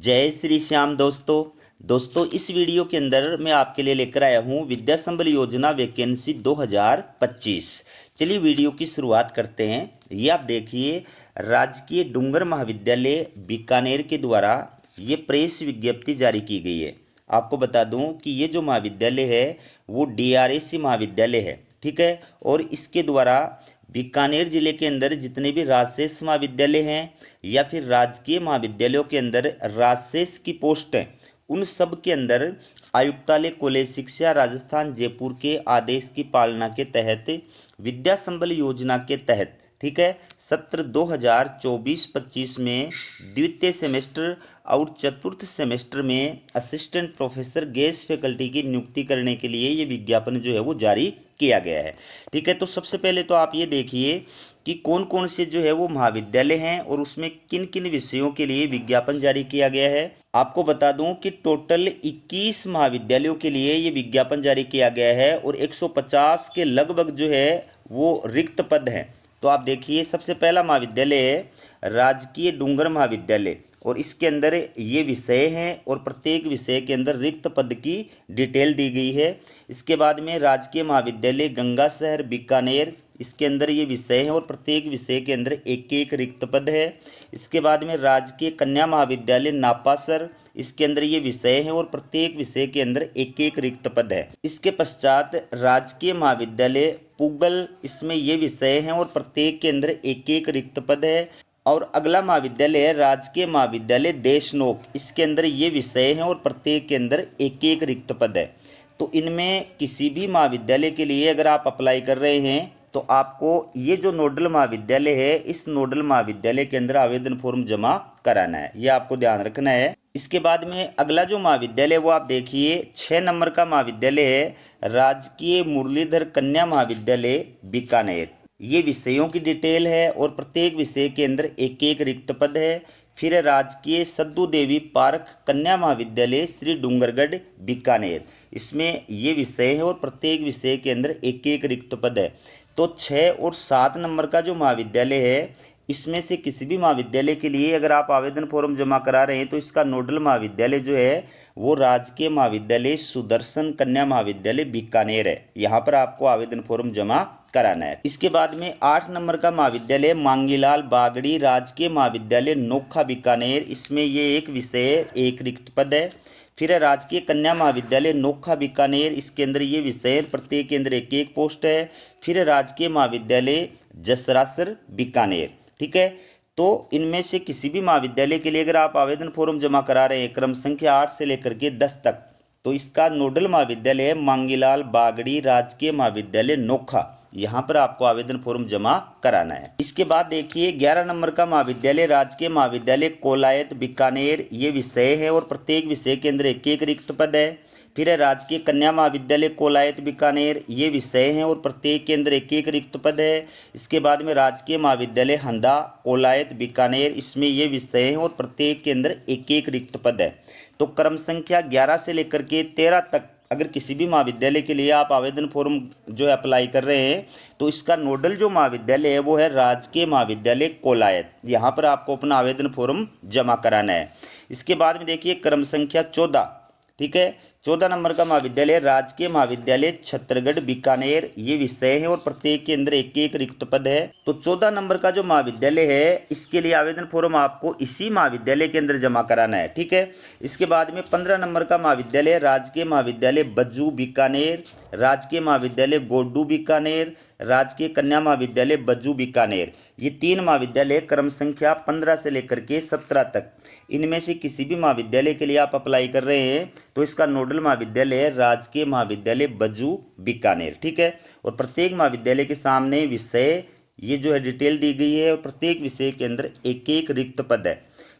जय श्री श्याम दोस्तों इस वीडियो के अंदर मैं आपके लिए लेकर आया हूँ विद्या संबल योजना वैकेंसी 2025। चलिए वीडियो की शुरुआत करते हैं। ये आप देखिए, राजकीय डूंगर महाविद्यालय बीकानेर के द्वारा ये प्रेस विज्ञप्ति जारी की गई है। आपको बता दूं कि ये जो महाविद्यालय है वो DRAC महाविद्यालय है, ठीक है। और इसके द्वारा बीकानेर जिले के अंदर जितने भी राजशेष महाविद्यालय हैं या फिर राजकीय महाविद्यालयों के अंदर राजशेष की पोस्ट हैं, उन सब के अंदर आयुक्तालय कॉलेज शिक्षा राजस्थान जयपुर के आदेश की पालना के तहत विद्या संबल योजना के तहत, ठीक है, सत्र 2024-25 में द्वितीय सेमेस्टर और चतुर्थ सेमेस्टर में असिस्टेंट प्रोफेसर गेस्ट फैकल्टी की नियुक्ति करने के लिए ये विज्ञापन जो है वो जारी किया गया है, ठीक है। तो सबसे पहले तो आप ये देखिए कि कौन कौन से जो है वो महाविद्यालय हैं और उसमें किन किन विषयों के लिए विज्ञापन जारी किया गया है। आपको बता दूं कि टोटल 21 महाविद्यालयों के लिए ये विज्ञापन जारी किया गया है और 150 के लगभग जो है वो रिक्त पद हैं। तो आप देखिए, सबसे पहला महाविद्यालय है राजकीय डूंगर महाविद्यालय और इसके अंदर ये विषय हैं और प्रत्येक विषय के अंदर रिक्त पद की डिटेल दी गई है। इसके बाद में राजकीय महाविद्यालय गंगाशहर बीकानेर, इसके अंदर ये विषय हैं और प्रत्येक विषय के अंदर एक एक रिक्त पद है। इसके बाद में राजकीय कन्या महाविद्यालय नापासर, इसके अंदर ये विषय हैं और प्रत्येक विषय के अंदर एक एक रिक्त पद है। इसके पश्चात राजकीय महाविद्यालय पुगल, इसमें ये विषय हैं और प्रत्येक के अंदर एक एक रिक्त पद है। और अगला महाविद्यालय है राजकीय महाविद्यालय देशनोक, इसके अंदर ये विषय हैं और प्रत्येक के अंदर एक एक रिक्त पद है। तो इनमें किसी भी महाविद्यालय के लिए अगर आप अप्लाई कर रहे हैं तो आपको ये जो नोडल महाविद्यालय है, इस नोडल महाविद्यालय के अंदर आवेदन फॉर्म जमा कराना है, ये आपको ध्यान रखना है। इसके बाद में अगला जो महाविद्यालय वो आप देखिए 6 नंबर का महाविद्यालय है राजकीय मुरलीधर कन्या महाविद्यालय बीकानेर। ये विषयों की डिटेल है और प्रत्येक विषय के अंदर एक एक रिक्त पद है। फिर राजकीय सद्दू देवी पार्क कन्या महाविद्यालय श्री डूंगरगढ़ बीकानेर, इसमें ये विषय है और प्रत्येक विषय के अंदर एक एक रिक्त पद है। तो 6 और 7 नंबर का जो महाविद्यालय है, इसमें से किसी भी महाविद्यालय के लिए अगर आप आवेदन फॉर्म जमा करा रहे हैं तो इसका नोडल महाविद्यालय जो है वो राजकीय महाविद्यालय सुदर्शन कन्या महाविद्यालय बीकानेर है। यहाँ पर आपको आवेदन फॉर्म जमा कराना है। इसके बाद में 8 नंबर का महाविद्यालय मांगीलाल बागड़ी राजकीय महाविद्यालय नोखा बीकानेर, इसमें ये एक विषय एक रिक्त पद है। फिर राजकीय कन्या महाविद्यालय नोखा बीकानेर, इसके अंदर ये विषय प्रत्येक के अंदर एक एक पोस्ट है। फिर राजकीय महाविद्यालय जसरासर बीकानेर, ठीक है। तो इनमें से किसी भी महाविद्यालय के लिए अगर आप आवेदन फॉर्म जमा करा रहे हैं क्रम संख्या 8 से लेकर के 10 तक, तो इसका नोडल महाविद्यालय है मांगीलाल बागड़ी राजकीय महाविद्यालय नोखा, यहाँ पर आपको आवेदन फॉर्म जमा कराना है। इसके बाद देखिए 11 नंबर का महाविद्यालय राजकीय महाविद्यालय कोलायत बीकानेर, ये विषय है और प्रत्येक विषय के अंदर एक एक रिक्त पद है। फिर राजकीय कन्या महाविद्यालय कोलायत बीकानेर, ये विषय हैं और प्रत्येक के अंदर एक एक रिक्त पद है। इसके बाद में राजकीय महाविद्यालय हंदा कोलायत बीकानेर, इसमें ये विषय हैं और प्रत्येक के अंदर एक एक रिक्त पद है। तो क्रम संख्या 11 से लेकर के 13 तक अगर किसी भी महाविद्यालय के लिए आप आवेदन फॉर्म जो है अप्लाई कर रहे हैं तो इसका नोडल जो महाविद्यालय है वो है राजकीय महाविद्यालय कोलायत, यहाँ पर आपको अपना आवेदन फॉर्म जमा कराना है। इसके बाद में देखिए क्रम संख्या 14, ठीक है, 14 नंबर का महाविद्यालय राजकीय महाविद्यालय छत्तरगढ़ बीकानेर, ये विषय हैं और प्रत्येक के अंदर एक एक रिक्त पद है। तो 14 नंबर का जो महाविद्यालय है इसके लिए आवेदन फॉर्म आपको इसी महाविद्यालय के अंदर जमा कराना है, ठीक है। इसके बाद में 15 नंबर का महाविद्यालय राजकीय महाविद्यालय बज्जू बीकानेर, राजकीय महाविद्यालय गोड्डू बीकानेर, राजकीय कन्या महाविद्यालय बज्जू बीकानेर, ये 3 महाविद्यालय क्रम संख्या 15 से लेकर के 17 तक। इनमें से किसी भी महाविद्यालय के लिए आप अप्लाई कर रहे हैं तो इसका नोडल महाविद्यालय है राजकीय महाविद्यालय बज्जू बीकानेर, ठीक है। और प्रत्येक महाविद्यालय के सामने विषय ये जो है डिटेल दी गई है और प्रत्येक विषय के अंदर एक एक रिक्त पद है।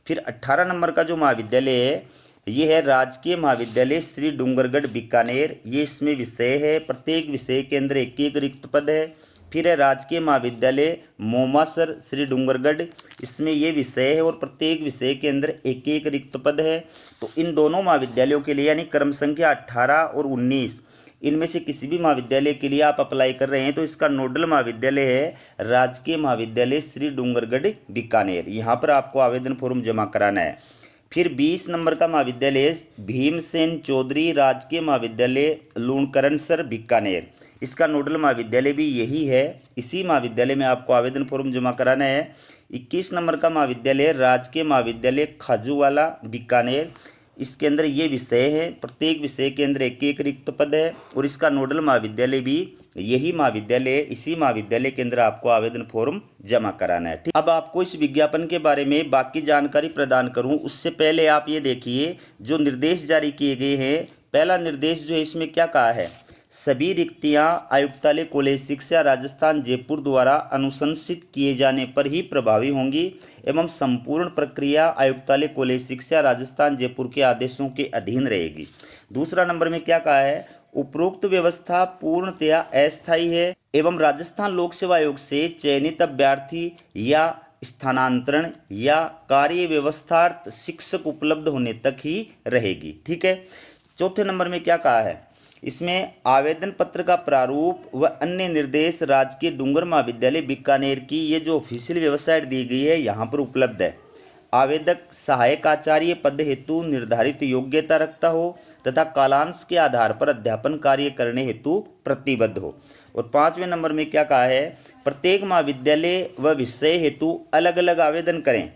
फिर 18 नंबर का जो महाविद्यालय है ये है राजकीय महाविद्यालय श्री डूंगरगढ़ बीकानेर, ये इसमें विषय है, प्रत्येक विषय के अंदर एक एक रिक्त पद है। फिर है राजकीय महाविद्यालय मोमासर श्री डूंगरगढ़, इसमें ये विषय है और प्रत्येक विषय के अंदर एक एक रिक्त पद है। तो इन दोनों महाविद्यालयों के लिए यानी क्रम संख्या 18 और 19, इनमें से किसी भी महाविद्यालय के लिए आप अप्लाई कर रहे हैं तो इसका नोडल महाविद्यालय है राजकीय महाविद्यालय श्री डूंगरगढ़ बीकानेर, यहाँ पर आपको आवेदन फॉर्म जमा कराना है। फिर 20 नंबर का महाविद्यालय भीमसेन चौधरी राजकीय महाविद्यालय लूणकरणसर बीकानेर। इसका नोडल महाविद्यालय भी यही है। इसी महाविद्यालय में आपको आवेदन फॉर्म जमा कराना है। 21 नंबर का महाविद्यालय राजकीय महाविद्यालय खाजूवाला बीकानेर। इसके अंदर ये विषय है, प्रत्येक विषय के अंदर एक एक रिक्त पद है और इसका नोडल महाविद्यालय भी यही महाविद्यालय, इसी महाविद्यालय के अंदर आपको आवेदन फॉर्म जमा कराना है। ठीक, अब आपको इस विज्ञापन के बारे में बाकी जानकारी प्रदान करूं उससे पहले आप ये देखिए जो निर्देश जारी किए गए हैं। पहला निर्देश जो है इसमें क्या कहा है, सभी रिक्तियां आयुक्तालय कॉलेज शिक्षा राजस्थान जयपुर द्वारा अनुशंसित किए जाने पर ही प्रभावी होंगी एवं संपूर्ण प्रक्रिया आयुक्तालय कॉलेज शिक्षा राजस्थान जयपुर के आदेशों के अधीन रहेगी। दूसरा नंबर में क्या कहा है, उपरोक्त व्यवस्था पूर्णतया अस्थायी है एवं राजस्थान लोक सेवा आयोग से चयनित अभ्यर्थी या स्थानांतरण या कार्य व्यवस्थार्थ शिक्षक उपलब्ध होने तक ही रहेगी। ठीक है। चौथे नंबर में क्या कहा है, इसमें आवेदन पत्र का प्रारूप व अन्य निर्देश राजकीय डूंगर महाविद्यालय बीकानेर की ये जो ऑफिशियल वेबसाइट दी गई है यहाँ पर उपलब्ध है। आवेदक सहायक आचार्य पद हेतु निर्धारित योग्यता रखता हो तथा कालांश के आधार पर अध्यापन कार्य करने हेतु प्रतिबद्ध हो। और 5वें नंबर में क्या कहा है, प्रत्येक महाविद्यालय व विषय हेतु अलग अलग आवेदन करें।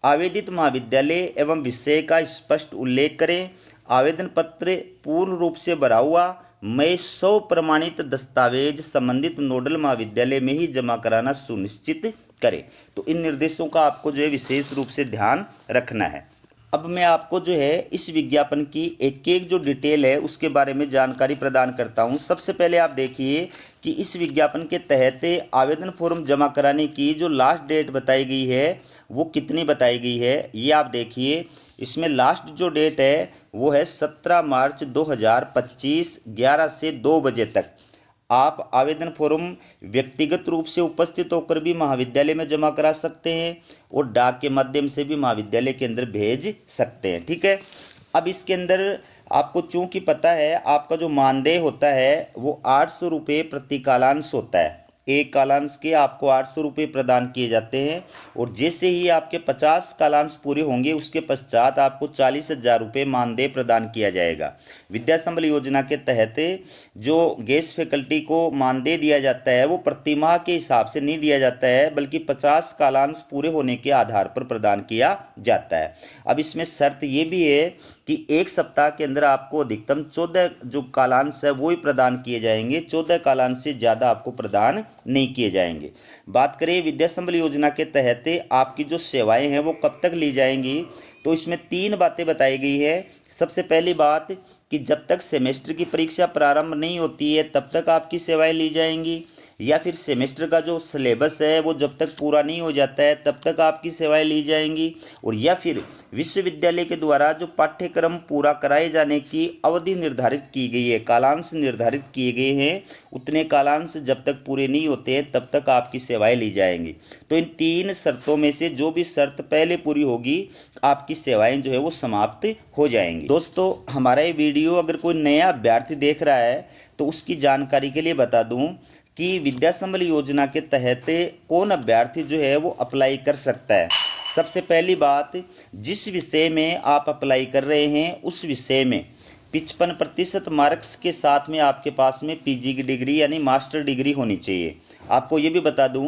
आवेदित महाविद्यालय एवं विषय का स्पष्ट उल्लेख करें। आवेदन पत्र पूर्ण रूप से भरा हुआ मैं 100 प्रमाणित दस्तावेज संबंधित नोडल महाविद्यालय में ही जमा कराना सुनिश्चित करें। तो इन निर्देशों का आपको जो है विशेष रूप से ध्यान रखना है। अब मैं आपको जो है इस विज्ञापन की एक एक जो डिटेल है उसके बारे में जानकारी प्रदान करता हूं। सबसे पहले आप देखिए कि इस विज्ञापन के तहत आवेदन फॉर्म जमा कराने की जो लास्ट डेट बताई गई है वो कितनी बताई गई है, ये आप देखिए। इसमें लास्ट जो डेट है वो है 17 मार्च 2025 11 से 2 बजे तक। आप आवेदन फॉर्म व्यक्तिगत रूप से उपस्थित होकर भी महाविद्यालय में जमा करा सकते हैं और डाक के माध्यम से भी महाविद्यालय के अंदर भेज सकते हैं। ठीक है। अब इसके अंदर आपको चूंकि पता है आपका जो मानदेय होता है वो 800 रुपये प्रति कालांश होता है। एक कालांश के आपको 800 रुपये प्रदान किए जाते हैं और जैसे ही आपके 50 कालांश पूरे होंगे उसके पश्चात आपको 40,000 रुपये मानदेय प्रदान किया जाएगा। विद्या संबल योजना के तहत जो गेस्ट फैकल्टी को मानदेय दिया जाता है वो प्रतिमाह के हिसाब से नहीं दिया जाता है बल्कि 50 कालांश पूरे होने के आधार पर प्रदान किया जाता है। अब इसमें शर्त ये भी है कि एक सप्ताह के अंदर आपको अधिकतम 14 जो कालांश है वो ही प्रदान किए जाएंगे, 14 कालांश से ज़्यादा आपको प्रदान नहीं किए जाएंगे। बात करें विद्या संबल योजना के तहत आपकी जो सेवाएं हैं वो कब तक ली जाएंगी, तो इसमें 3 बातें बताई गई है। सबसे पहली बात कि जब तक सेमेस्टर की परीक्षा प्रारंभ नहीं होती है तब तक आपकी सेवाएं ली जाएंगी, या फिर सेमेस्टर का जो सिलेबस है वो जब तक पूरा नहीं हो जाता है तब तक आपकी सेवाएं ली जाएंगी, और या फिर विश्वविद्यालय के द्वारा जो पाठ्यक्रम पूरा कराए जाने की अवधि निर्धारित की गई है, कालांश निर्धारित किए गए हैं, उतने कालांश जब तक पूरे नहीं होते हैं तब तक आपकी सेवाएं ली जाएंगी। तो इन 3 शर्तों में से जो भी शर्त पहले पूरी होगी आपकी सेवाएं जो है वो समाप्त हो जाएंगी। दोस्तों, हमारा ये वीडियो अगर कोई नया अभ्यर्थी देख रहा है तो उसकी जानकारी के लिए बता दूं कि विद्या संबल योजना के तहत कौन अभ्यर्थी जो है वो अप्लाई कर सकता है। सबसे पहली बात, जिस विषय में आप अप्लाई कर रहे हैं उस विषय में 55% मार्क्स के साथ में आपके पास में पीजी की डिग्री यानी मास्टर डिग्री होनी चाहिए। आपको ये भी बता दूं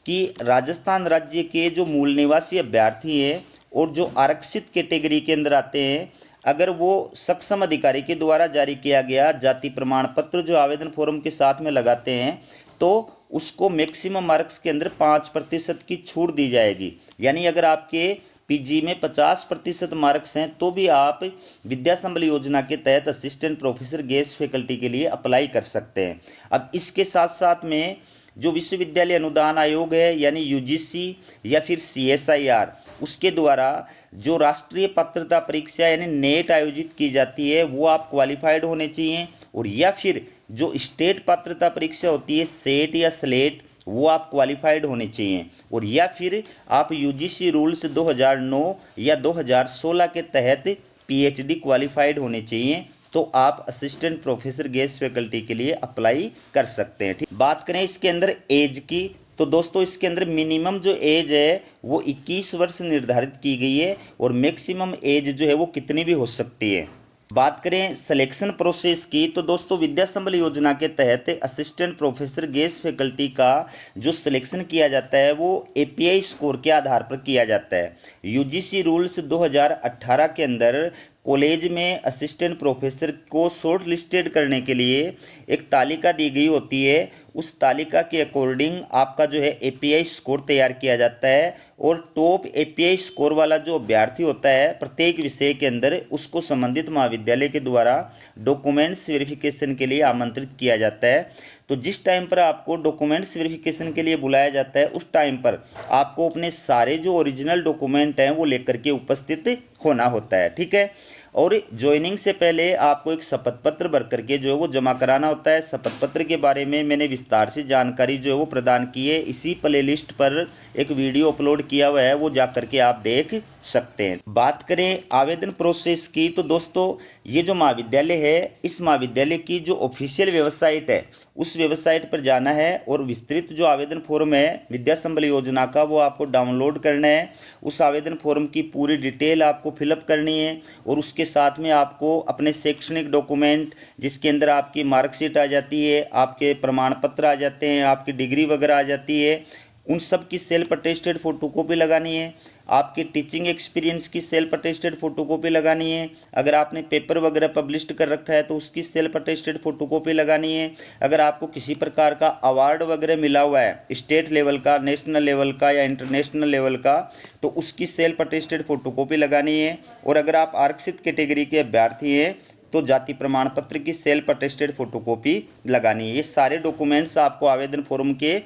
कि राजस्थान राज्य के जो मूल निवासी अभ्यर्थी हैं और जो आरक्षित कैटेगरी के अंदर आते हैं, अगर वो सक्षम अधिकारी के द्वारा जारी किया गया जाति प्रमाण पत्र जो आवेदन फॉर्म के साथ में लगाते हैं तो उसको मैक्सिमम मार्क्स के अंदर 5% की छूट दी जाएगी। यानी अगर आपके पीजी में 50% मार्क्स हैं तो भी आप विद्या संबल योजना के तहत असिस्टेंट प्रोफेसर गेस्ट फैकल्टी के लिए अप्लाई कर सकते हैं। अब इसके साथ साथ में जो विश्वविद्यालय अनुदान आयोग है यानी यूजीसी या फिर सीएसआईआर, उसके द्वारा जो राष्ट्रीय पात्रता परीक्षा यानी नेट आयोजित की जाती है वो आप क्वालिफाइड होने चाहिए, और या फिर जो स्टेट पात्रता परीक्षा होती है सेट या स्लेट वो आप क्वालिफाइड होने चाहिए, और या फिर आप यूजीसी रूल्स 2009 या 2016 के तहत पीएचडी क्वालिफाइड होने चाहिए, तो आप असिस्टेंट प्रोफेसर गेस्ट फैकल्टी के लिए अप्लाई कर सकते हैं। ठीक, बात करें इसके अंदर एज की, तो दोस्तों इसके अंदर मिनिमम जो एज है वो 21 वर्ष निर्धारित की गई है और मैक्सिमम एज जो है वो कितनी भी हो सकती है। बात करें सिलेक्शन प्रोसेस की, तो दोस्तों विद्या संबल योजना के तहत असिस्टेंट प्रोफेसर गेस्ट फैकल्टी का जो सिलेक्शन किया जाता है वो एपीआई स्कोर के आधार पर किया जाता है। यूजीसी रूल्स 2018 के अंदर कॉलेज में असिस्टेंट प्रोफेसर को शॉर्ट लिस्टेड करने के लिए एक तालिका दी गई होती है। उस तालिका के अकॉर्डिंग आपका जो है एपीआई स्कोर तैयार किया जाता है और टॉप एपीआई स्कोर वाला जो अभ्यर्थी होता है प्रत्येक विषय के अंदर उसको संबंधित महाविद्यालय के द्वारा डॉक्यूमेंट्स वेरिफिकेशन के लिए आमंत्रित किया जाता है। तो जिस टाइम पर आपको डॉक्यूमेंट्स वेरिफिकेशन के लिए बुलाया जाता है उस टाइम पर आपको अपने सारे जो ओरिजिनल डॉक्यूमेंट हैं वो लेकर के उपस्थित होना होता है, ठीक है। और ज्वाइनिंग से पहले आपको एक शपथ पत्र भर करके जो है वो जमा कराना होता है। शपथ पत्र के बारे में मैंने विस्तार से जानकारी जो है वो प्रदान की है, इसी प्लेलिस्ट पर एक वीडियो अपलोड किया हुआ है, वो जा करके आप देख सकते हैं। बात करें आवेदन प्रोसेस की, तो दोस्तों ये जो महाविद्यालय है इस महाविद्यालय की जो ऑफिशियल वेबसाइट है उस वेबसाइट पर जाना है और विस्तृत जो आवेदन फॉर्म है विद्या संबल योजना का वो आपको डाउनलोड करना है। उस आवेदन फॉर्म की पूरी डिटेल आपको फिलअप करनी है और उसके साथ में आपको अपने शैक्षणिक डॉक्यूमेंट जिसके अंदर आपकी मार्कशीट आ जाती है, आपके प्रमाण पत्र आ जाते हैं, आपकी डिग्री वगैरह आ जाती है, उन सब की सेल्फ अटेस्टेड फोटोकॉपी लगानी है। आपकी टीचिंग एक्सपीरियंस की सेल्फ अटेस्टेड फोटोकॉपी लगानी है। अगर आपने पेपर वगैरह पब्लिश कर रखा है तो उसकी सेल्फ अटेस्टेड फोटोकॉपी लगानी है। अगर आपको किसी प्रकार का अवार्ड वगैरह मिला हुआ है स्टेट लेवल का, नेशनल लेवल का या इंटरनेशनल लेवल का, तो उसकी सेल्फ अटेस्टेड फोटोकॉपी लगानी है। और अगर आप आरक्षित कैटेगरी के अभ्यर्थी हैं तो जाति प्रमाण पत्र की सेल्फ अटेस्टेड फोटोकॉपी लगानी है। ये सारे डॉक्यूमेंट्स आपको आवेदन फॉर्म के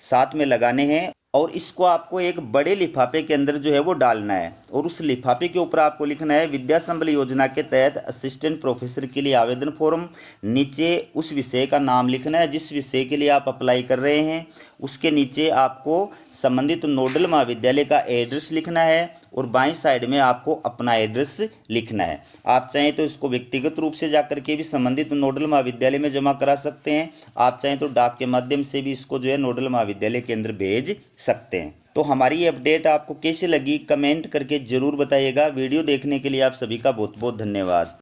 साथ में लगाने हैं और इसको आपको एक बड़े लिफाफे के अंदर जो है वो डालना है और उस लिफाफे के ऊपर आपको लिखना है विद्या संबल योजना के तहत असिस्टेंट प्रोफेसर के लिए आवेदन फॉर्म। नीचे उस विषय का नाम लिखना है जिस विषय के लिए आप अप्लाई कर रहे हैं। उसके नीचे आपको संबंधित नोडल महाविद्यालय का एड्रेस लिखना है और बाईं साइड में आपको अपना एड्रेस लिखना है। आप चाहें तो इसको व्यक्तिगत रूप से जाकर के भी संबंधित नोडल महाविद्यालय में जमा करा सकते हैं। आप चाहें तो डाक के माध्यम से भी इसको जो है नोडल महाविद्यालय के अंदर भेज सकते हैं। तो हमारी ये अपडेट आपको कैसी लगी कमेंट करके ज़रूर बताइएगा। वीडियो देखने के लिए आप सभी का बहुत बहुत धन्यवाद।